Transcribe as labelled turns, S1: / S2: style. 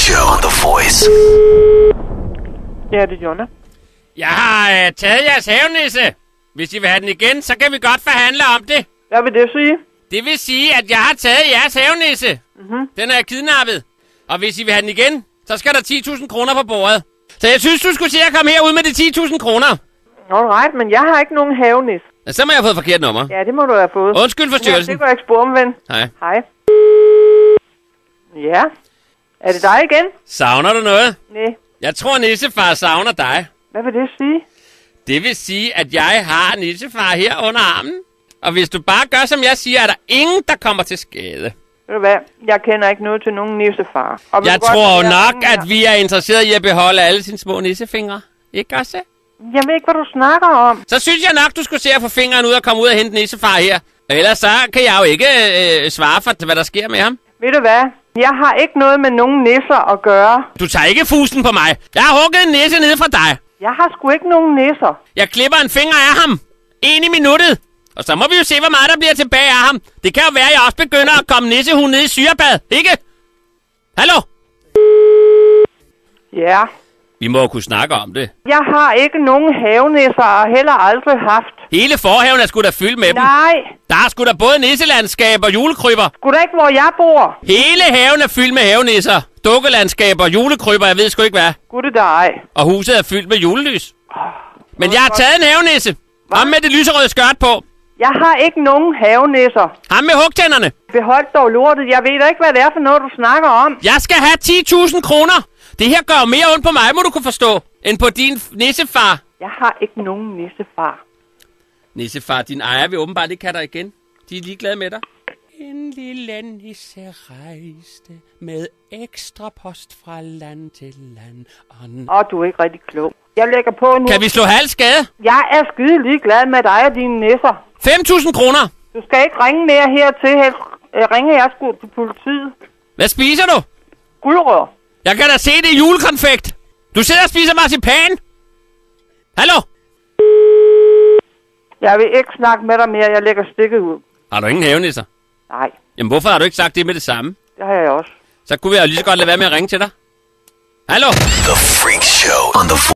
S1: Show on The Voice.
S2: Ja, det er Jonna.
S3: Jeg har taget jeres havenisse. Hvis I vil have den igen, så kan vi godt forhandle om det.
S2: Hvad vil det sige?
S3: Det vil sige, at jeg har taget jeres havenisse. Den er kidnappet. Og hvis I vil have den igen, så skal der 10.000 kroner på bordet. Så jeg synes, du skulle se at komme herud med de 10.000 kroner.
S2: Alright, men jeg har ikke nogen havenis.
S3: Så må jeg have fået forkert nummer.
S2: Ja, det må du have fået.
S3: Undskyld forstyrrelsen.
S2: Ja, det går jeg ikke spore om, ven.
S3: Hej.
S2: Hej. Ja. Er det dig igen?
S3: Savner du noget?
S2: Nej.
S3: Jeg tror, nissefar savner dig.
S2: Hvad vil det sige?
S3: Det vil sige, at jeg har nissefar her under armen. Og hvis du bare gør, som jeg siger, er der ingen, der kommer til skade.
S2: Ved du hvad? Jeg kender ikke noget til nogen nissefar.
S3: Jeg tror nok, at vi er interesseret i at beholde alle sine små nissefingre. Ikke også?
S2: Jeg ved ikke, hvad du snakker om.
S3: Så synes jeg nok, du skulle se at få fingeren ud og komme ud og hente nissefar her. Ellers så kan jeg jo ikke svare for, hvad der sker med ham.
S2: Ved du hvad? Jeg har ikke noget med nogen nisser at gøre.
S3: Du tager ikke fusen på mig. Jeg har hugget en nisse ned fra dig.
S2: Jeg har sgu ikke nogen nisser.
S3: Jeg klipper en finger af ham. En i minuttet. Og så må vi jo se, hvor meget der bliver tilbage af ham. Det kan jo være, at jeg også begynder at komme nissehund ned i syrebad. Ikke? Hallo?
S2: Ja.
S3: Vi må jo kunne snakke om det.
S2: Jeg har ikke nogen havenisser og heller aldrig haft.
S3: Hele forhaven er sgu da fyldt med dem.
S2: Nej.
S3: Der er sgu da både nisselandskab og julekryber.
S2: Sgu da ikke, hvor jeg bor.
S3: Hele haven er fyldt med havenisser. Dukkelandskaber, julekryber, jeg ved sgu ikke hvad.
S2: Gud det dig.
S3: Og huset er fyldt med julelys. Men jeg har taget en havenisse. Ham med det lyserøde skørt på.
S2: Jeg har ikke nogen havenisser.
S3: Ham med hugtænderne.
S2: Behold dog lortet. Jeg ved da ikke, hvad det er for noget, du snakker om.
S3: Jeg skal have 10.000 kroner. Det her gør mere ondt på mig, må du kunne forstå, end på din nissefar.
S2: Jeg har ikke nogen nissefar.
S3: Nissefar, din ejer vil åbenbart ikke have dig igen. De er ligeglade med dig. En lille nisse rejste med ekstra post fra land til land.
S2: Du er ikke rigtig klog. Jeg lægger på nu.
S3: Kan vi slå halv skade?
S2: Jeg er skide ligeglad med dig og dine nisser.
S3: 5.000 kroner.
S2: Du skal ikke ringe mere hertil. Ringe jeg sgu til politiet.
S3: Hvad spiser du?
S2: Guldrør.
S3: Jeg kan da se, det er julekonfekt. Du sidder og spiser marcipan. Hallo?
S2: Jeg vil ikke snakke med dig mere. Jeg lægger stikket ud.
S3: Har du ingen havenisser?
S2: Nej,
S3: Jamen, hvorfor har du ikke sagt det med det samme?
S2: det har jeg også.
S3: Så kunne vi jo lige så godt lade være med at ringe til dig. Hallo?
S1: The Freak Show on The Voice.